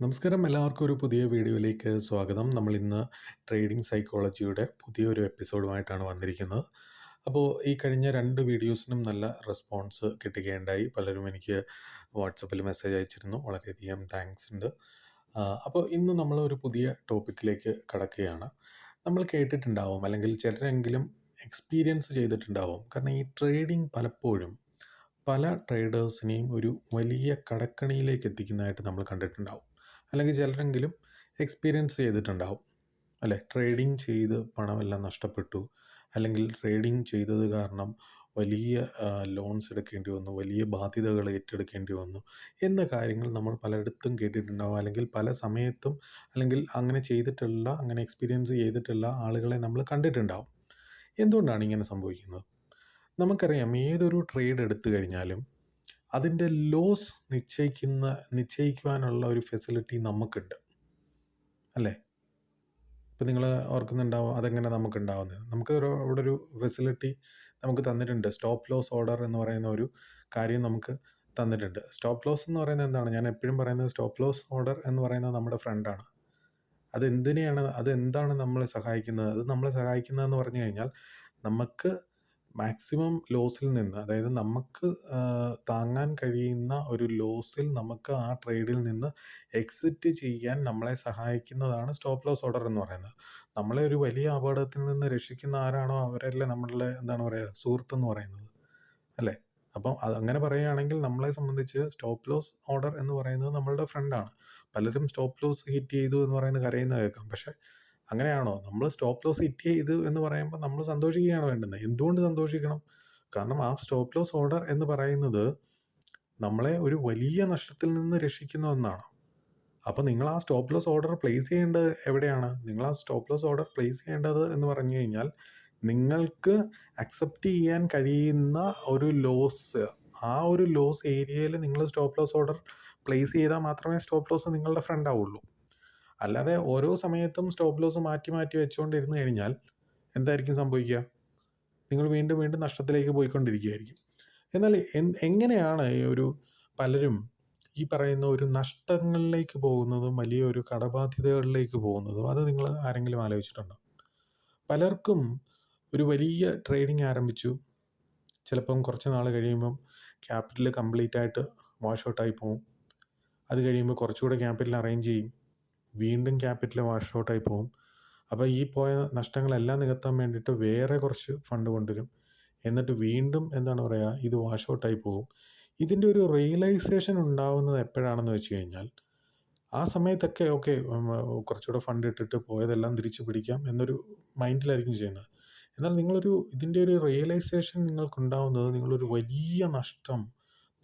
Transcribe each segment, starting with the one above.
നമസ്കാരം, എല്ലാവർക്കും ഒരു പുതിയ വീഡിയോയിലേക്ക് സ്വാഗതം. നമ്മൾ ഇന്ന് ട്രേഡിംഗ് സൈക്കോളജിയുടെ പുതിയൊരു എപ്പിസോഡുമായിട്ടാണ് വന്നിരിക്കുന്നത്. അപ്പോൾ ഈ കഴിഞ്ഞ 2 വീഡിയോസിനും നല്ല റെസ്പോൺസ് കിട്ടുകയുണ്ടായി. പലരും എനിക്ക് വാട്സപ്പിൽ മെസ്സേജ് അയച്ചിരുന്നു. വളരെയധികം താങ്ക്സ് ഉണ്ട്. അപ്പോൾ ഇന്ന് നമ്മൾ ഒരു പുതിയ ടോപ്പിക്കിലേക്ക് കടക്കുകയാണ്. നമ്മൾ കേട്ടിട്ടുണ്ടാവും, അല്ലെങ്കിൽ ചിലരെങ്കിലും എക്സ്പീരിയൻസ് ചെയ്തിട്ടുണ്ടാവും. കാരണം ഈ ട്രേഡിംഗ് പലപ്പോഴും പല ട്രേഡേഴ്സിനെയും ഒരു വലിയ കടക്കണിയിലേക്ക് എത്തിക്കുന്നതായിട്ട് നമ്മൾ കണ്ടിട്ടുണ്ടാവും. അല്ലെങ്കിൽ ചിലരെങ്കിലും എക്സ്പീരിയൻസ് ചെയ്തിട്ടുണ്ടാവും, അല്ലേ? ട്രേഡിംഗ് ചെയ്ത് പണമെല്ലാം നഷ്ടപ്പെട്ടു, അല്ലെങ്കിൽ ട്രേഡിംഗ് ചെയ്തത് കാരണം വലിയ ലോൺസ് എടുക്കേണ്ടി വന്നു, വലിയ ബാധ്യതകൾ ഏറ്റെടുക്കേണ്ടി വന്നു എന്ന കാര്യങ്ങൾ നമ്മൾ പലയിടത്തും കേട്ടിട്ടുണ്ടാവും. അല്ലെങ്കിൽ പല സമയത്തും, അല്ലെങ്കിൽ അങ്ങനെ എക്സ്പീരിയൻസ് ചെയ്തിട്ടുള്ള ആളുകളെ നമ്മൾ കണ്ടിട്ടുണ്ടാവും. എന്തുകൊണ്ടാണ് ഇങ്ങനെ സംഭവിക്കുന്നത്? നമുക്കറിയാം, ഏതൊരു ട്രേഡ് എടുത്തു കഴിഞ്ഞാലും അതിൻ്റെ ലോസ് നിശ്ചയിക്കുവാനുള്ള ഒരു ഫെസിലിറ്റി നമുക്കുണ്ട്, അല്ലേ? ഇപ്പം നിങ്ങൾ ഓർക്കുന്നുണ്ടാവും അതെങ്ങനെ നമുക്കുണ്ടാവുന്നത്. അവിടെ ഒരു ഫെസിലിറ്റി നമുക്ക് തന്നിട്ടുണ്ട്. സ്റ്റോപ്പ് ലോസ് ഓർഡർ എന്ന് പറയുന്ന ഒരു കാര്യം നമുക്ക് തന്നിട്ടുണ്ട്. സ്റ്റോപ്പ് ലോസ് എന്ന് പറയുന്നത് എന്താണ്? ഞാൻ എപ്പോഴും പറയുന്നത്, സ്റ്റോപ്പ് ലോസ് ഓർഡർ എന്ന് പറയുന്നത് നമ്മുടെ ഫ്രണ്ടാണ്. അതെന്താണ് നമ്മളെ സഹായിക്കുന്നത്? അത് നമ്മളെ സഹായിക്കുന്നതെന്ന് പറഞ്ഞു കഴിഞ്ഞാൽ, നമുക്ക് മാക്സിമം ലോസിൽ നിന്ന്, അതായത് നമുക്ക് താങ്ങാൻ കഴിയുന്ന ഒരു ലോസിൽ നമുക്ക് ആ ട്രേഡിൽ നിന്ന് എക്സിറ്റ് ചെയ്യാൻ നമ്മളെ സഹായിക്കുന്നതാണ് സ്റ്റോപ്പ് ലോസ് ഓർഡർ എന്ന് പറയുന്നത്. നമ്മളെ ഒരു വലിയ അപകടത്തിൽ നിന്ന് രക്ഷിക്കുന്ന ആരാണോ അവരല്ലേ നമ്മളുടെ സുഹൃത്തെന്ന് പറയുന്നത്, അല്ലേ? അപ്പം അങ്ങനെ പറയുകയാണെങ്കിൽ നമ്മളെ സംബന്ധിച്ച് സ്റ്റോപ്പ് ലോസ് ഓർഡർ എന്ന് പറയുന്നത് നമ്മളുടെ ഫ്രണ്ടാണ്. പലരും സ്റ്റോപ്പ് ലോസ് ഹിറ്റ് ചെയ്തു എന്ന് പറയുന്നത് കരയുന്ന കേൾക്കാം. പക്ഷേ അങ്ങനെയാണോ? നമ്മൾ സ്റ്റോപ്പ് ലോസ് ഹിറ്റ് ചെയ്തു എന്ന് പറയുമ്പോൾ നമ്മൾ സന്തോഷിക്കുകയാണ് വേണ്ടുന്നത്. എന്തുകൊണ്ട് സന്തോഷിക്കണം? കാരണം ആ സ്റ്റോപ്പ് ലോസ് ഓർഡർ എന്ന് പറയുന്നത് നമ്മളെ ഒരു വലിയ നഷ്ടത്തിൽ നിന്ന് രക്ഷിക്കുന്ന ഒന്നാണ്. അപ്പോൾ നിങ്ങൾ ആ സ്റ്റോപ്പ് ലോസ് ഓർഡർ പ്ലേസ് ചെയ്യേണ്ടത് എവിടെയാണ്? നിങ്ങൾ ആ സ്റ്റോപ്പ് ലോസ് ഓർഡർ പ്ലേസ് ചെയ്യേണ്ടത് എന്ന് പറഞ്ഞു കഴിഞ്ഞാൽ, നിങ്ങൾക്ക് അക്സെപ്റ്റ് ചെയ്യാൻ കഴിയുന്ന ഒരു ലോസ്, ആ ഒരു ലോസ് ഏരിയയിൽ നിങ്ങൾ സ്റ്റോപ്പ് ലോസ് ഓർഡർ പ്ലേസ് ചെയ്താൽ മാത്രമേ സ്റ്റോപ്പ് ലോസ് നിങ്ങളുടെ ഫ്രണ്ട് ആവുള്ളൂ. അല്ലാതെ ഓരോ സമയത്തും സ്റ്റോപ്പ് ലോസ് മാറ്റി മാറ്റി വെച്ചുകൊണ്ടിരുന്നു കഴിഞ്ഞാൽ എന്തായിരിക്കും സംഭവിക്കുക? നിങ്ങൾ വീണ്ടും വീണ്ടും നഷ്ടത്തിലേക്ക് പോയിക്കൊണ്ടിരിക്കുകയായിരിക്കും. എന്നാൽ എങ്ങനെയാണ് പലരും ഈ പറയുന്ന ഒരു നഷ്ടങ്ങളിലേക്ക് പോകുന്നതും വലിയൊരു കടബാധ്യതകളിലേക്ക് പോകുന്നതും? അത് നിങ്ങൾ ആരെങ്കിലും ആലോചിച്ചിട്ടുണ്ടോ? പലർക്കും ഒരു വലിയ ട്രേഡിംഗ് ആരംഭിച്ചു, ചിലപ്പം കുറച്ച് നാൾ കഴിയുമ്പം ക്യാപിറ്റൽ കംപ്ലീറ്റ് ആയിട്ട് വാഷ് ഔട്ടായി പോകും. അത് കഴിയുമ്പോൾ കുറച്ചുകൂടെ ക്യാപിറ്റൽ അറേഞ്ച് ചെയ്യും, വീണ്ടും ക്യാപിറ്റൽ വാഷ് ഔട്ടായി പോകും. അപ്പോൾ ഈ പോയ നഷ്ടങ്ങളെല്ലാം നികത്താൻ വേണ്ടിയിട്ട് വേറെ കുറച്ച് ഫണ്ട് കൊണ്ടുവരും. എന്നിട്ട് വീണ്ടും ഇത് വാഷ് ഔട്ടായി പോകും. ഇതിൻ്റെ ഒരു റിയലൈസേഷൻ ഉണ്ടാവുന്നത് എപ്പോഴാണെന്ന് വെച്ച് കഴിഞ്ഞാൽ, ആ സമയത്തൊക്കെ കുറച്ചുകൂടെ ഫണ്ട് ഇട്ടിട്ട് പോയതെല്ലാം തിരിച്ചു പിടിക്കാം എന്നൊരു മൈൻഡിലായിരിക്കും ചെയ്യുന്നത്. എന്നാൽ ഇതിൻ്റെ ഒരു റിയലൈസേഷൻ നിങ്ങൾക്കുണ്ടാവുന്നത്, നിങ്ങളൊരു വലിയ നഷ്ടം,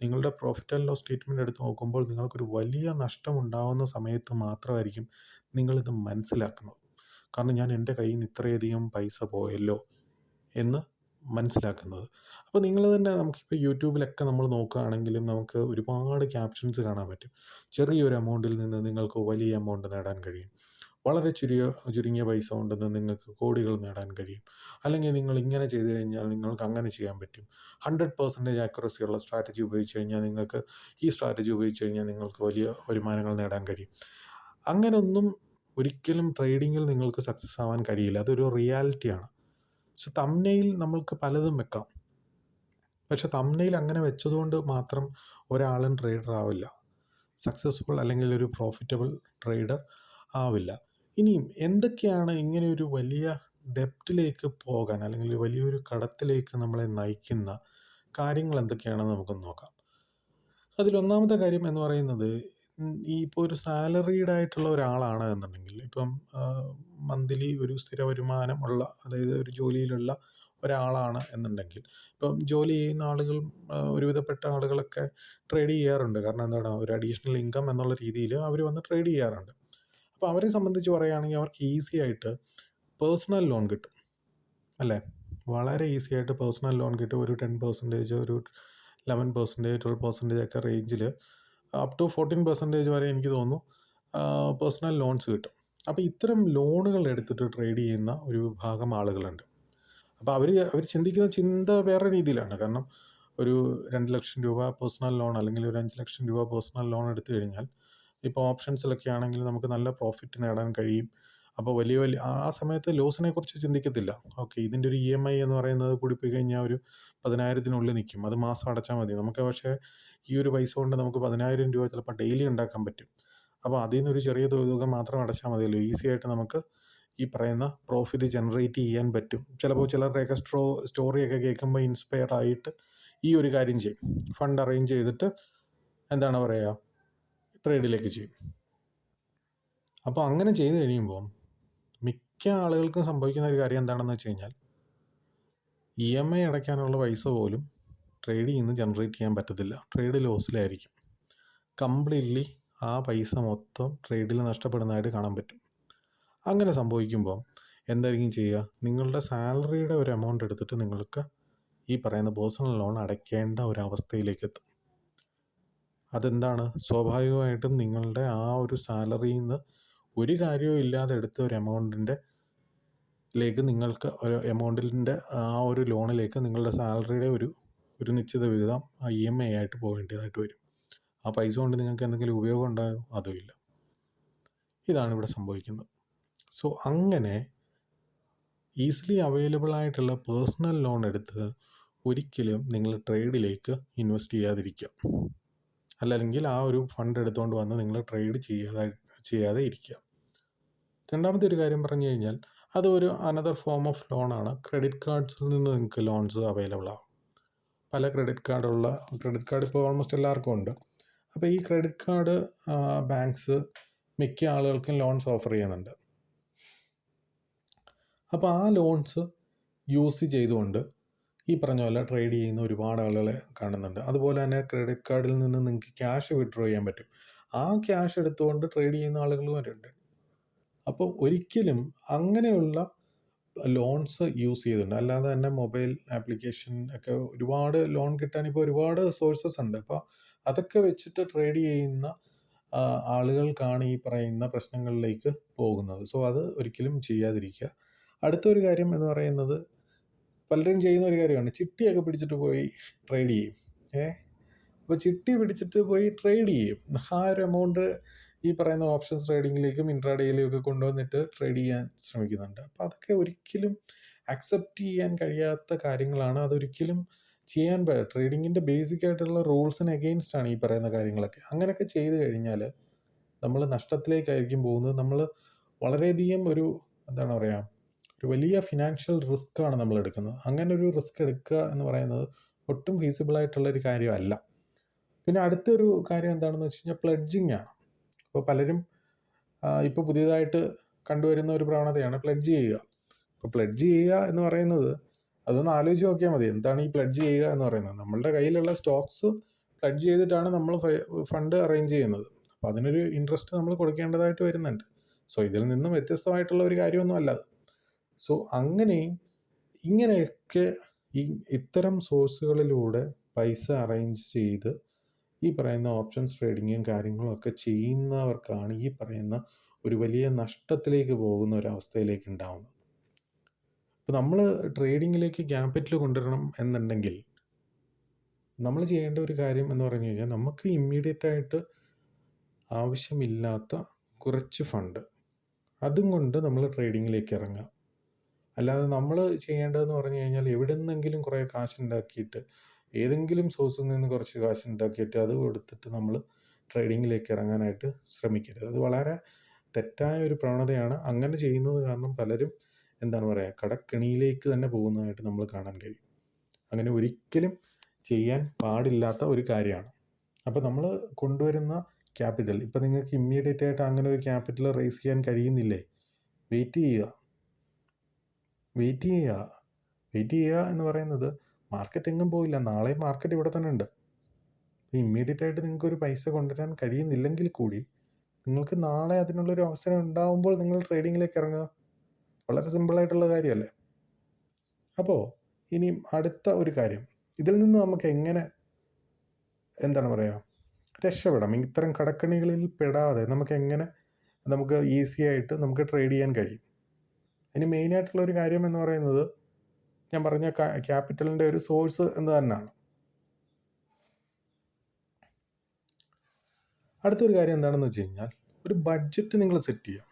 നിങ്ങളുടെ പ്രോഫിറ്റ് ആൻഡ് ലോസ് സ്റ്റേറ്റ്മെൻറ്റ് എടുത്ത് നോക്കുമ്പോൾ നിങ്ങൾക്കൊരു വലിയ നഷ്ടം ഉണ്ടാവുന്ന സമയത്ത് മാത്രമായിരിക്കും നിങ്ങളിത് മനസ്സിലാക്കുന്നത്. കാരണം എൻ്റെ കയ്യിൽ നിന്ന് ഇത്രയധികം പൈസ പോയല്ലോ എന്ന് മനസ്സിലാക്കുന്നത്. അപ്പോൾ നിങ്ങൾ തന്നെ, നമുക്കിപ്പോൾ യൂട്യൂബിലൊക്കെ നമ്മൾ നോക്കുകയാണെങ്കിലും നമുക്ക് ഒരുപാട് ക്യാപ്ഷൻസ് കാണാൻ പറ്റും. ചെറിയൊരു എമൗണ്ടിൽ നിന്ന് നിങ്ങൾക്ക് വലിയ എമൗണ്ട് നേടാൻ കഴിയും, വളരെ ചുരുങ്ങിയ പൈസ കൊണ്ടുവന്ന് നിങ്ങൾക്ക് കോടികൾ നേടാൻ കഴിയും, അല്ലെങ്കിൽ നിങ്ങൾ ഇങ്ങനെ ചെയ്തു കഴിഞ്ഞാൽ നിങ്ങൾക്ക് അങ്ങനെ ചെയ്യാൻ പറ്റും, 100% ആക്യുറസി ഉള്ള സ്ട്രാറ്റജി ഉപയോഗിച്ച് കഴിഞ്ഞാൽ നിങ്ങൾക്ക് വലിയ വരുമാനങ്ങൾ നേടാൻ കഴിയും. അങ്ങനൊന്നും ഒരിക്കലും ട്രേഡിങ്ങിൽ നിങ്ങൾക്ക് സക്സസ് ആവാൻ കഴിയില്ല. അതൊരു റിയാലിറ്റിയാണ്. പക്ഷെ തംബ്നെയിൽ നമ്മൾക്ക് പലതും വെക്കാം. പക്ഷെ തംബ്നെയിൽ അങ്ങനെ വെച്ചതുകൊണ്ട് മാത്രം ഒരാളും ട്രേഡർ ആവില്ല, സക്സസ്ഫുൾ അല്ലെങ്കിൽ ഒരു പ്രോഫിറ്റബിൾ ട്രേഡർ ആവില്ല. ഇനിയും എന്തൊക്കെയാണ് ഇങ്ങനെ ഒരു വലിയ ഡെപ്റ്റിലേക്ക് പോകാൻ, അല്ലെങ്കിൽ വലിയൊരു കടത്തിലേക്ക് നമ്മളെ നയിക്കുന്ന കാര്യങ്ങൾ എന്തൊക്കെയാണെന്ന് നമുക്കൊന്ന് നോക്കാം. അതിലൊന്നാമത്തെ കാര്യം എന്ന് പറയുന്നത്, ഇപ്പോൾ ഒരു സാലറീഡ് ആയിട്ടുള്ള ഒരാളാണ് എന്നുണ്ടെങ്കിൽ, ഇപ്പം മന്ത്ലി ഒരു സ്ഥിര വരുമാനമുള്ള, അതായത് ഒരു ജോലിയിലുള്ള ഒരാളാണ് എന്നുണ്ടെങ്കിൽ, ഇപ്പം ജോലി ചെയ്യുന്ന ആളുകൾ, ഒരുവിധപ്പെട്ട ആളുകളൊക്കെ ട്രേഡ് ചെയ്യാറുണ്ട്. കാരണം ഒരു അഡീഷണൽ ഇൻകം എന്നുള്ള രീതിയിൽ അവർ വന്ന് ട്രേഡ് ചെയ്യാറുണ്ട്. അപ്പോൾ അവരെ സംബന്ധിച്ച് പറയുകയാണെങ്കിൽ അവർക്ക് ഈസി ആയിട്ട് പേഴ്സണൽ ലോൺ കിട്ടും, അല്ലേ? വളരെ ഈസി ആയിട്ട് പേഴ്സണൽ ലോൺ കിട്ടും. ഒരു 10%, ഒരു 11%, 12% ഒക്കെ റേഞ്ചിൽ, അപ് ടു 14% വരെ എനിക്ക് തോന്നുന്നു പേഴ്സണൽ ലോൺസ് കിട്ടും. അപ്പോൾ ഇത്തരം ലോണുകൾ എടുത്തിട്ട് ട്രേഡ് ചെയ്യുന്ന ഒരു വിഭാഗം ആളുകളുണ്ട്. അപ്പോൾ അവർ ചിന്തിക്കുന്ന ചിന്ത വേറെ രീതിയിലാണ്. കാരണം ഒരു 2 ലക്ഷം രൂപ പേഴ്സണൽ ലോൺ, അല്ലെങ്കിൽ ഒരു 5 ലക്ഷം രൂപ പേഴ്സണൽ ലോൺ എടുത്തു കഴിഞ്ഞാൽ ഇപ്പോൾ ഓപ്ഷൻസിലൊക്കെ ആണെങ്കിൽ നമുക്ക് നല്ല പ്രോഫിറ്റ് നേടാൻ കഴിയും. അപ്പോൾ വലിയ വലിയ ആ സമയത്ത് ലോസിനെ കുറിച്ച് ചിന്തിക്കത്തില്ല. ഓക്കെ, ഇതിൻ്റെ ഒരു EMI എന്ന് പറയുന്നത് കൂടിപ്പോയി കഴിഞ്ഞാൽ ഒരു 10,000-ത്തിനുള്ളിൽ നിൽക്കും. അത് മാസം അടച്ചാൽ മതി. നമുക്ക് പക്ഷേ ഈ ഒരു പൈസ കൊണ്ട് നമുക്ക് 10,000 രൂപ ചിലപ്പോൾ ഡെയിലി ഉണ്ടാക്കാൻ പറ്റും. അപ്പോൾ അതിൽ നിന്നൊരു ചെറിയ തുക മാത്രം അടച്ചാൽ മതിയല്ലോ. ഈസി ആയിട്ട് നമുക്ക് ഈ പറയുന്ന പ്രോഫിറ്റ് ജനറേറ്റ് ചെയ്യാൻ പറ്റും. ചിലപ്പോൾ ചിലരുടെയൊക്കെ സ്റ്റോറിയൊക്കെ കേൾക്കുമ്പോൾ ഇൻസ്പയർ ആയിട്ട് ഈ ഒരു കാര്യം ചെയ്യും. ഫണ്ട് അറേഞ്ച് ചെയ്തിട്ട് എന്താണ് പറയുക, ട്രേഡിലേക്ക് ചെയ്യും. അപ്പോൾ അങ്ങനെ ചെയ്ത് കഴിയുമ്പോൾ മിക്ക ആളുകൾക്കും സംഭവിക്കുന്ന ഒരു കാര്യം എന്താണെന്ന് വെച്ച് കഴിഞ്ഞാൽ EMI അടയ്ക്കാനുള്ള പൈസ പോലും ട്രേഡിൽ നിന്ന് ജനറേറ്റ് ചെയ്യാൻ പറ്റത്തില്ല. ട്രേഡ് ലോസിലായിരിക്കും. കംപ്ലീറ്റ്ലി ആ പൈസ മൊത്തം ട്രേഡിൽ നഷ്ടപ്പെടുന്നതായിട്ട് കാണാൻ പറ്റും. അങ്ങനെ സംഭവിക്കുമ്പോൾ എന്തായിരിക്കും ചെയ്യുക? നിങ്ങളുടെ സാലറിയുടെ ഒരു എമൗണ്ട് എടുത്തിട്ട് നിങ്ങൾക്ക് ഈ പറയുന്ന പേഴ്സണൽ ലോൺ അടയ്ക്കേണ്ട ഒരവസ്ഥയിലേക്ക് എത്തും. അതെന്താണ്? സ്വാഭാവികമായിട്ടും നിങ്ങളുടെ ആ ഒരു സാലറിയിൽ നിന്ന് ഒരു കാര്യവും ഇല്ലാതെ എടുത്ത ഒരു എമൗണ്ടിലേക്ക് നിങ്ങൾക്ക് ഒരു എമൗണ്ടിൻ്റെ ആ ഒരു ലോണിലേക്ക് നിങ്ങളുടെ സാലറിയുടെ ഒരു നിശ്ചിത വിഹിതം ആ EMI ആയിട്ട് പോകേണ്ടതായിട്ട് വരും. ആ പൈസ കൊണ്ട് നിങ്ങൾക്ക് എന്തെങ്കിലും ഉപയോഗം ഉണ്ടായോ? അതുമില്ല. ഇതാണ് ഇവിടെ സംഭവിക്കുന്നത്. സോ അങ്ങനെ ഈസിലി അവൈലബിൾ ആയിട്ടുള്ള പേഴ്സണൽ ലോൺ എടുത്ത് ഒരിക്കലും നിങ്ങൾ ട്രേഡിലേക്ക് ഇൻവെസ്റ്റ് ചെയ്യാതിരിക്കുക. അല്ലെങ്കിൽ ആ ഒരു ഫണ്ട് എടുത്തുകൊണ്ട് വന്ന് നിങ്ങൾ ട്രേഡ് ചെയ്യാതെ ഇരിക്കുക. രണ്ടാമത്തെ ഒരു കാര്യം പറഞ്ഞു കഴിഞ്ഞാൽ അത് ഒരു അനദർ ഫോം ഓഫ് ലോണാണ്. ക്രെഡിറ്റ് കാർഡ്സിൽ നിന്ന് നിങ്ങൾക്ക് ലോൺസ് അവൈലബിൾ ആവും. പല ക്രെഡിറ്റ് കാർഡ് ഇപ്പോൾ ഓൾമോസ്റ്റ് എല്ലാവർക്കും ഉണ്ട്. അപ്പോൾ ഈ ക്രെഡിറ്റ് കാർഡ് ബാങ്ക്സ് മിക്ക ആളുകൾക്കും ലോൺസ് ഓഫർ ചെയ്യുന്നുണ്ട്. അപ്പോൾ ആ ലോൺസ് യൂസ് ചെയ്തുകൊണ്ട് ഈ പറഞ്ഞ പോലെ ട്രേഡ് ചെയ്യുന്ന ഒരുപാട് ആളുകളെ കാണുന്നുണ്ട്. അതുപോലെ തന്നെ ക്രെഡിറ്റ് കാർഡിൽ നിന്ന് നിങ്ങൾക്ക് ക്യാഷ് വിഡ്രോ ചെയ്യാൻ പറ്റും. ആ ക്യാഷ് എടുത്തുകൊണ്ട് ട്രേഡ് ചെയ്യുന്ന ആളുകളും വരുന്നുണ്ട്. അപ്പോൾ ഒരിക്കലും അങ്ങനെയുള്ള ലോൺസ് യൂസ് ചെയ്തിട്ടുണ്ട്. അല്ലാതെ തന്നെ മൊബൈൽ ആപ്ലിക്കേഷൻ ഒക്കെ ഒരുപാട് ലോൺ കിട്ടാൻ ഇപ്പോൾ ഒരുപാട് സോഴ്സസ് ഉണ്ട്. അപ്പോൾ അതൊക്കെ വെച്ചിട്ട് ട്രേഡ് ചെയ്യുന്ന ആളുകൾക്കാണ് ഈ പറയുന്ന പ്രശ്നങ്ങളിലേക്ക് പോകുന്നത്. സോ അത് ഒരിക്കലും ചെയ്യാതിരിക്കുക. അടുത്തൊരു കാര്യം എന്ന് പറയുന്നത് പലരും ചെയ്യുന്ന ഒരു കാര്യമാണ്, ചിട്ടിയൊക്കെ പിടിച്ചിട്ട് പോയി ട്രേഡ് ചെയ്യും. അപ്പോൾ ചിട്ടി പിടിച്ചിട്ട് പോയി ട്രേഡ് ചെയ്യും. ആ ഒരു എമൗണ്ട് ഈ പറയുന്ന ഓപ്ഷൻസ് ട്രേഡിങ്ങിലേക്കും ഇൻട്രാഡേയിലും ഒക്കെ കൊണ്ടുവന്നിട്ട് ട്രേഡ് ചെയ്യാൻ ശ്രമിക്കുന്നുണ്ട്. അപ്പോൾ അതൊക്കെ ഒരിക്കലും അക്സെപ്റ്റ് ചെയ്യാൻ കഴിയാത്ത കാര്യങ്ങളാണ്. അതൊരിക്കലും ചെയ്യാൻ ട്രേഡിങ്ങിൻ്റെ ബേസിക് ആയിട്ടുള്ള റൂൾസിന് എഗെയിൻസ്റ്റ് ആണ് ഈ പറയുന്ന കാര്യങ്ങളൊക്കെ. അങ്ങനെയൊക്കെ ചെയ്ത് കഴിഞ്ഞാൽ നമ്മൾ നഷ്ടത്തിലേക്കായിരിക്കും പോകുന്നത്. നമ്മൾ വളരെയധികം എന്താണ് പറയുക, ഒരു വലിയ ഫിനാൻഷ്യൽ റിസ്ക് ആണ് നമ്മൾ എടുക്കുന്നത്. അങ്ങനെ ഒരു റിസ്ക് എടുക്കുക എന്ന് പറയുന്നത് ഒട്ടും ഫീസിബിളായിട്ടുള്ളൊരു കാര്യമല്ല. പിന്നെ അടുത്തൊരു കാര്യം എന്താണെന്ന് വെച്ച് കഴിഞ്ഞാൽ പ്ലെഡ്ജിങ് ആണ്. അപ്പോൾ പലരും ഇപ്പോൾ പുതിയതായിട്ട് കണ്ടുവരുന്ന ഒരു പ്രവണതയാണ് പ്ലെഡ്ജ് ചെയ്യുക. അപ്പോൾ പ്ലെഡ്ജ് ചെയ്യുക എന്ന് പറയുന്നത് അതൊന്ന് ആലോചിച്ച് നോക്കിയാൽ മതി. എന്താണ് ഈ പ്ലെഡ്ജ് ചെയ്യുക എന്ന് പറയുന്നത്? നമ്മളുടെ കയ്യിലുള്ള സ്റ്റോക്സ് പ്ലെഡ്ജ് ചെയ്തിട്ടാണ് നമ്മൾ ഫണ്ട് അറേഞ്ച് ചെയ്യുന്നത്. അപ്പോൾ അതിനൊരു ഇൻട്രസ്റ്റ് നമ്മൾ കൊടുക്കേണ്ടതായിട്ട് വരുന്നുണ്ട്. സോ ഇതിൽ നിന്നും വ്യത്യസ്തമായിട്ടുള്ള ഒരു കാര്യമൊന്നും അല്ല അത്. സോ ഇങ്ങനെയൊക്കെ ഇത്തരം സോഴ്സുകളിലൂടെ പൈസ അറേഞ്ച് ചെയ്ത് ഈ പറയുന്ന ഓപ്ഷൻസ് ട്രേഡിങ്ങും കാര്യങ്ങളും ഒക്കെ ചെയ്യുന്നവർക്കാണ് ഈ പറയുന്ന ഒരു വലിയ നഷ്ടത്തിലേക്ക് പോകുന്ന ഒരവസ്ഥയിലേക്ക് ഉണ്ടാവുന്നത്. ഇപ്പോൾ നമ്മൾ ട്രേഡിങ്ങിലേക്ക് ക്യാപിറ്റൽ കൊണ്ടുവരണം എന്നുണ്ടെങ്കിൽ നമ്മൾ ചെയ്യേണ്ട ഒരു കാര്യം എന്ന് പറഞ്ഞു കഴിഞ്ഞാൽ നമുക്ക് ഇമ്മീഡിയറ്റായിട്ട് ആവശ്യമില്ലാത്ത കുറച്ച് ഫണ്ട് അതും കൊണ്ട് നമ്മൾ ട്രേഡിങ്ങിലേക്ക് ഇറങ്ങുക. അല്ലാതെ നമ്മൾ ചെയ്യേണ്ടതെന്ന് പറഞ്ഞു കഴിഞ്ഞാൽ എവിടെ നിന്നെങ്കിലും കുറേ കാശുണ്ടാക്കിയിട്ട് ഏതെങ്കിലും സോഴ്സിൽ നിന്ന് കുറച്ച് കാശുണ്ടാക്കിയിട്ട് അത് കൊടുത്തിട്ട് നമ്മൾ ട്രേഡിങ്ങിലേക്ക് ഇറങ്ങാനായിട്ട് ശ്രമിക്കരുത്. അത് വളരെ തെറ്റായ ഒരു പ്രവണതയാണ്. അങ്ങനെ ചെയ്യുന്നത് കാരണം പലരും എന്താണ് പറയുക, കടക്കെണിയിലേക്ക് തന്നെ പോകുന്നതായിട്ട് നമ്മൾ കാണാൻ കഴിയും. അങ്ങനെ ഒരിക്കലും ചെയ്യാൻ പാടില്ലാത്ത ഒരു കാര്യമാണ്. അപ്പോൾ നമ്മൾ കൊണ്ടുവരുന്ന ക്യാപിറ്റൽ, ഇപ്പോൾ നിങ്ങൾക്ക് ഇമ്മീഡിയറ്റ് ആയിട്ട് അങ്ങനെ ഒരു ക്യാപിറ്റൽ റേസ് ചെയ്യാൻ കഴിയുന്നില്ലേ? വെയിറ്റ് ചെയ്യുക എന്ന് പറയുന്നത് മാർക്കറ്റ് എങ്ങും പോയില്ല. നാളെ മാർക്കറ്റ് ഇവിടെ തന്നെ ഉണ്ട്. ഇമ്മീഡിയറ്റ് ആയിട്ട് നിങ്ങൾക്കൊരു പൈസ കൊണ്ടുവരാൻ കഴിയുന്നില്ലെങ്കിൽ കൂടി നിങ്ങൾക്ക് നാളെ അതിനുള്ളൊരു അവസരം ഉണ്ടാകുമ്പോൾ നിങ്ങൾ ട്രേഡിങ്ങിലേക്ക് ഇറങ്ങുക. വളരെ സിമ്പിളായിട്ടുള്ള കാര്യമല്ലേ? അപ്പോൾ ഇനി അടുത്ത ഒരു കാര്യം, ഇതിൽ നിന്ന് നമുക്ക് എങ്ങനെ എന്താണ് പറയുക രക്ഷപ്പെടാം? ഇത്തരം കടക്കണികളിൽ പെടാതെ നമുക്ക് ഈസി ആയിട്ട് നമുക്ക് ട്രേഡ് ചെയ്യാൻ കഴിയും. ഇനി മെയിനായിട്ടുള്ള ഒരു കാര്യം എന്ന് പറയുന്നത് ഞാൻ പറഞ്ഞ ക്യാപിറ്റലിൻ്റെ ഒരു സോഴ്സ് എന്ന് തന്നെയാണ്. അടുത്തൊരു കാര്യം എന്താണെന്ന് വെച്ച് കഴിഞ്ഞാൽ ഒരു ബഡ്ജറ്റ് നിങ്ങൾ സെറ്റ് ചെയ്യുക.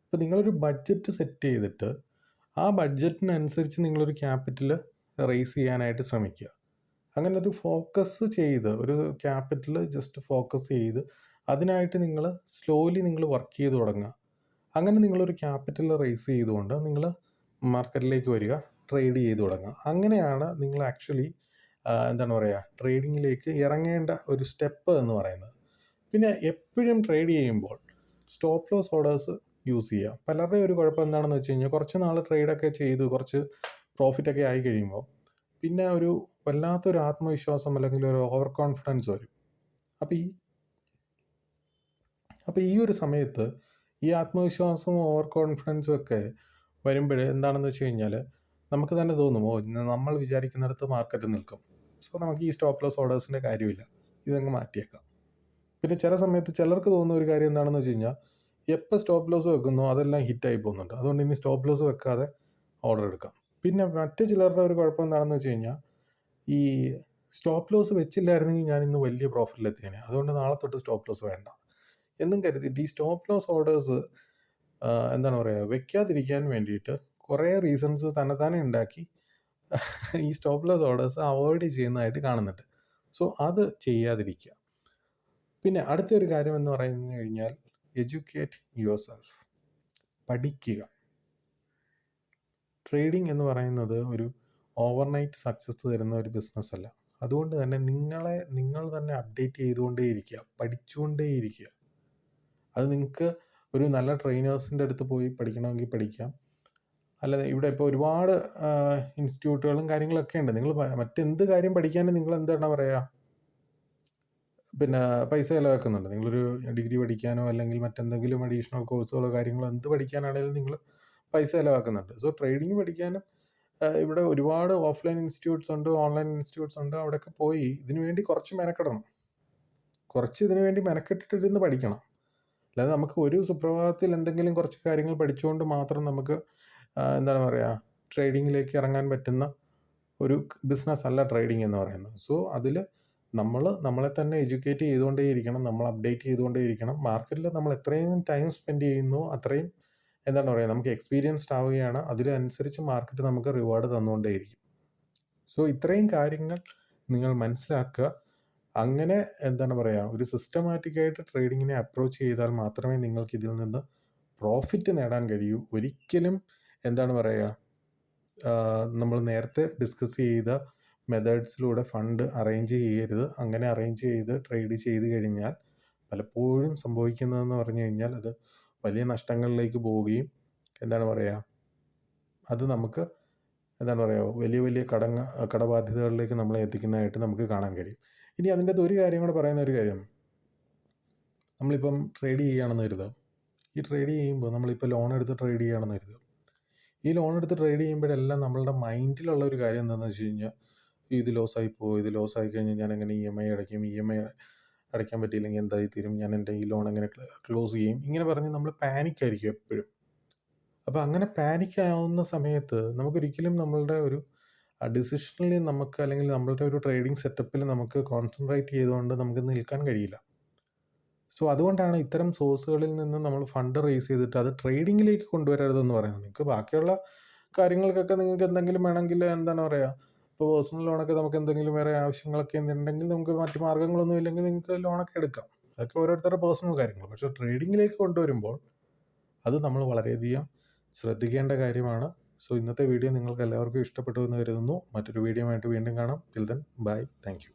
ഇപ്പോൾ നിങ്ങളൊരു ബഡ്ജറ്റ് സെറ്റ് ചെയ്തിട്ട് ആ ബഡ്ജറ്റിനനുസരിച്ച് നിങ്ങളൊരു ക്യാപിറ്റൽ റേസ് ചെയ്യാനായിട്ട് ശ്രമിക്കുക. അങ്ങനെ ഒരു ഫോക്കസ് ചെയ്ത് ഒരു ക്യാപിറ്റൽ ജസ്റ്റ് ഫോക്കസ് ചെയ്ത് അതിനായിട്ട് നിങ്ങൾ സ്ലോലി നിങ്ങൾ വർക്ക് ചെയ്ത് തുടങ്ങുക. അങ്ങനെ നിങ്ങളൊരു ക്യാപിറ്റൽ റേസ് ചെയ്തുകൊണ്ട് നിങ്ങൾ മാർക്കറ്റിലേക്ക് വരിക, ട്രേഡ് ചെയ്ത് തുടങ്ങുക. അങ്ങനെയാണ് നിങ്ങൾ ആക്ച്വലി എന്താണ് പറയുക, ട്രേഡിങ്ങിലേക്ക് ഇറങ്ങേണ്ട ഒരു സ്റ്റെപ്പ് എന്ന് പറയുന്നത്. പിന്നെ എപ്പോഴും ട്രേഡ് ചെയ്യുമ്പോൾ സ്റ്റോപ്പ് ലോസ് ഓർഡേഴ്സ് യൂസ് ചെയ്യുക. പലരുടെയും ഒരു കുഴപ്പം എന്താണെന്ന് വെച്ച് കഴിഞ്ഞാൽ കുറച്ച് നാൾ ട്രേഡൊക്കെ ചെയ്ത് കുറച്ച് പ്രോഫിറ്റൊക്കെ ആയി കഴിയുമ്പോൾ പിന്നെ ഒരു വല്ലാത്തൊരു ആത്മവിശ്വാസം അല്ലെങ്കിൽ ഒരു ഓവർ കോൺഫിഡൻസ് വരും. അപ്പോൾ ഈ ഒരു സമയത്ത് ഈ ആത്മവിശ്വാസവും ഓവർ കോൺഫിഡൻസും ഒക്കെ വരുമ്പോൾ എന്താണെന്ന് വെച്ച് കഴിഞ്ഞാൽ നമുക്ക് തന്നെ തോന്നും, നമ്മൾ വിചാരിക്കുന്നിടത്ത് മാർക്കറ്റ് നിൽക്കും, സോ നമുക്ക് ഈ സ്റ്റോപ്പ് ലോസ് ഓർഡേഴ്സിൻ്റെ കാര്യമില്ല, ഇതങ്ങ് മാറ്റിയേക്കാം. പിന്നെ ചില സമയത്ത് ചിലർക്ക് തോന്നുന്ന ഒരു കാര്യം എന്താണെന്ന് വെച്ച് കഴിഞ്ഞാൽ എപ്പോൾ സ്റ്റോപ്പ് ലോസ് വെക്കുന്നോ അതെല്ലാം ഹിറ്റായി പോകുന്നുണ്ട്, അതുകൊണ്ട് ഇനി സ്റ്റോപ്പ് ലോസ് വെക്കാതെ ഓർഡർ എടുക്കാം. പിന്നെ മറ്റു ചിലരുടെ ഒരു കുഴപ്പം എന്താണെന്ന് വെച്ച് കഴിഞ്ഞാൽ ഈ സ്റ്റോപ്പ് ലോസ് വെച്ചില്ലായിരുന്നെങ്കിൽ ഞാൻ ഇന്ന് വലിയ പ്രോഫിറ്റിലെത്തിയേനെ, അതുകൊണ്ട് നാളെ തൊട്ട് സ്റ്റോപ്പ് ലോസ് വേണ്ട എന്നും കരുതിയിട്ട് ഈ സ്റ്റോപ്പ് ലോസ് ഓർഡേഴ്സ് എന്താണ് പറയുക വെക്കാതിരിക്കാൻ വേണ്ടിയിട്ട് കുറേ റീസൺസ് തന്നെ ഉണ്ടാക്കി ഈ സ്റ്റോപ്പ് ലോസ് ഓർഡേഴ്സ് അവോയ്ഡ് ചെയ്യുന്നതായിട്ട് കാണുന്നുണ്ട്. സോ അത് ചെയ്യാതിരിക്കുക. പിന്നെ അടുത്തൊരു കാര്യം എന്ന് പറഞ്ഞു കഴിഞ്ഞാൽ എഡ്യൂക്കേറ്റ് യുവർ സെൽഫ്, പഠിക്കുക. ട്രേഡിംഗ് എന്ന് പറയുന്നത് ഒരു ഓവർനൈറ്റ് സക്സസ് തരുന്ന ഒരു ബിസിനസ് അല്ല. അതുകൊണ്ട് തന്നെ നിങ്ങൾ തന്നെ അപ്ഡേറ്റ് ചെയ്തുകൊണ്ടേയിരിക്കുക, പഠിച്ചുകൊണ്ടേയിരിക്കുക. അത് നിങ്ങൾക്ക് ഒരു നല്ല ട്രെയിനേഴ്സിൻ്റെ അടുത്ത് പോയി പഠിക്കണമെങ്കിൽ പഠിക്കാം. അല്ലാതെ ഇവിടെ ഇപ്പോൾ ഒരുപാട് ഇൻസ്റ്റിറ്റ്യൂട്ടുകളും കാര്യങ്ങളൊക്കെ ഉണ്ട്. നിങ്ങൾ മറ്റെന്ത് കാര്യം പഠിക്കാനും നിങ്ങൾ എന്താണ് പറയുക, പിന്നെ പൈസ ചിലവാക്കുന്നുണ്ട്. നിങ്ങളൊരു ഡിഗ്രി പഠിക്കാനോ അല്ലെങ്കിൽ മറ്റെന്തെങ്കിലും അഡീഷണൽ കോഴ്സുകളോ കാര്യങ്ങളോ എന്ത് പഠിക്കാനാണെങ്കിലും നിങ്ങൾ പൈസ ചിലവാക്കുന്നുണ്ട്. സോ ട്രേഡിംഗ് പഠിക്കാനും ഇവിടെ ഒരുപാട് ഓഫ്ലൈൻ ഇൻസ്റ്റിറ്റ്യൂട്ട്സ് ഉണ്ട്, ഓൺലൈൻ ഇൻസ്റ്റിറ്റ്യൂട്ട്സ് ഉണ്ട്. അവിടെയൊക്കെ പോയി ഇതിനു വേണ്ടി കുറച്ച് മെനക്കെടണം, ഇതിനു വേണ്ടി മെനക്കെട്ടിട്ടിരുന്ന് പഠിക്കണം. അല്ലാതെ നമുക്ക് ഒരു സുപ്രഭാതത്തിൽ എന്തെങ്കിലും കുറച്ച് കാര്യങ്ങൾ പഠിച്ചുകൊണ്ട് മാത്രം നമുക്ക് എന്താണ് പറയുക ട്രേഡിങ്ങിലേക്ക് ഇറങ്ങാൻ പറ്റുന്ന ഒരു ബിസിനസ് അല്ല ട്രേഡിംഗ് എന്ന് പറയുന്നത്. സോ അതിൽ നമ്മളെ തന്നെ എഡ്യൂക്കേറ്റ് ചെയ്തുകൊണ്ടേയിരിക്കണം, നമ്മൾ അപ്ഡേറ്റ് ചെയ്തുകൊണ്ടേയിരിക്കണം. മാർക്കറ്റിൽ നമ്മൾ എത്രയും ടൈം സ്പെൻഡ് ചെയ്യുന്നു അത്രയും എന്താണ് പറയുക നമുക്ക് എക്സ്പീരിയൻസ്ഡ് ആവുകയാണ്. അതിനനുസരിച്ച് മാർക്കറ്റ് നമുക്ക് റിവാർഡ് തന്നുകൊണ്ടേയിരിക്കും. സോ ഇത്രയും കാര്യങ്ങൾ നിങ്ങൾ മനസ്സിലാക്കുക. അങ്ങനെ എന്താണ് പറയുക ഒരു സിസ്റ്റമാറ്റിക്കായിട്ട് ട്രേഡിങ്ങിനെ അപ്രോച്ച് ചെയ്താൽ മാത്രമേ നിങ്ങൾക്ക് ഇതിൽ നിന്ന് പ്രോഫിറ്റ് നേടാൻ കഴിയൂ. ഒരിക്കലും എന്താണ് പറയുക നമ്മൾ നേരത്തെ ഡിസ്കസ് ചെയ്ത മെത്തേഡ്സിലൂടെ ഫണ്ട് അറേഞ്ച് ചെയ്യരുത്. അങ്ങനെ അറേഞ്ച് ചെയ്ത് ട്രേഡ് ചെയ്ത് കഴിഞ്ഞാൽ പലപ്പോഴും സംഭവിക്കുന്നതെന്ന് പറഞ്ഞു കഴിഞ്ഞാൽ അത് വലിയ നഷ്ടങ്ങളിലേക്ക് പോവുകയും എന്താണ് പറയുക അത് നമുക്ക് എന്താണ് പറയുക വലിയ കടബാധ്യതകളിലേക്ക് നമ്മളെ എത്തിക്കുന്നതായിട്ട് നമുക്ക് കാണാൻ കഴിയും. ഇനി അതിൻ്റെ ഒരു കാര്യം കൂടെ പറയുന്ന ഒരു കാര്യം, നമ്മളിപ്പം ട്രേഡ് ചെയ്യുകയാണെന്ന് കരുതുക. ഈ ട്രേഡ് ചെയ്യുമ്പോൾ നമ്മളിപ്പോൾ ലോൺ എടുത്ത് ട്രേഡ് ചെയ്യുകയാണെന്ന് കരുതുക. ഈ ലോൺ എടുത്ത് ട്രേഡ് ചെയ്യുമ്പോഴെല്ലാം നമ്മളുടെ മൈൻഡിലുള്ള ഒരു കാര്യം എന്താണെന്ന് വെച്ച് കഴിഞ്ഞാൽ ഇത് ലോസായി കഴിഞ്ഞാൽ ഞാൻ എങ്ങനെ EMI അടയ്ക്കും, EMI അടയ്ക്കാൻ പറ്റിയില്ലെങ്കിൽ എന്തായി തീരും, ഞാൻ എൻ്റെ ഈ ലോൺ എങ്ങനെ ക്ലോസ് ചെയ്യും, ഇങ്ങനെ പറഞ്ഞ് നമ്മൾ പാനിക്കായിരിക്കും എപ്പോഴും. അപ്പോൾ അങ്ങനെ പാനിക്കാവുന്ന സമയത്ത് നമുക്കൊരിക്കലും നമ്മളുടെ ഒരു ഡിസിഷനിൽ നമുക്ക് അല്ലെങ്കിൽ നമ്മളുടെ ഒരു ട്രേഡിംഗ് സെറ്റപ്പിൽ നമുക്ക് കോൺസെൻട്രേറ്റ് ചെയ്തുകൊണ്ട് നമുക്ക് നിൽക്കാൻ കഴിയില്ല. സോ അതുകൊണ്ടാണ് ഇത്തരം സോഴ്സുകളിൽ നിന്ന് നമ്മൾ ഫണ്ട് റേസ് ചെയ്തിട്ട് അത് ട്രേഡിങ്ങിലേക്ക് കൊണ്ടുവരരുതെന്ന് പറയുന്നത്. നിങ്ങൾക്ക് ബാക്കിയുള്ള കാര്യങ്ങൾക്കൊക്കെ നിങ്ങൾക്ക് എന്തെങ്കിലും വേണമെങ്കിൽ എന്താണ് പറയുക ഇപ്പോൾ പേഴ്സണൽ ലോണൊക്കെ നമുക്ക് എന്തെങ്കിലും വേറെ ആവശ്യങ്ങളൊക്കെ ഉണ്ടെങ്കിൽ നമുക്ക് മറ്റു മാർഗ്ഗങ്ങളൊന്നും ഇല്ലെങ്കിൽ നിങ്ങൾക്ക് ലോണൊക്കെ എടുക്കാം. അതൊക്കെ ഓരോരുത്തരുടെ പേഴ്സണൽ കാര്യങ്ങൾ. പക്ഷേ ട്രേഡിങ്ങിലേക്ക് കൊണ്ടുവരുമ്പോൾ അത് നമ്മൾ വളരെയധികം ശ്രദ്ധിക്കേണ്ട കാര്യമാണ്. സോ ഇന്നത്തെ വീഡിയോ നിങ്ങൾക്ക് എല്ലാവർക്കും ഇഷ്ടപ്പെട്ടു എന്ന് കരുതുന്നു. മറ്റൊരു വീഡിയോ ആയിട്ട് വീണ്ടും കാണാം. Till then bye, thank you.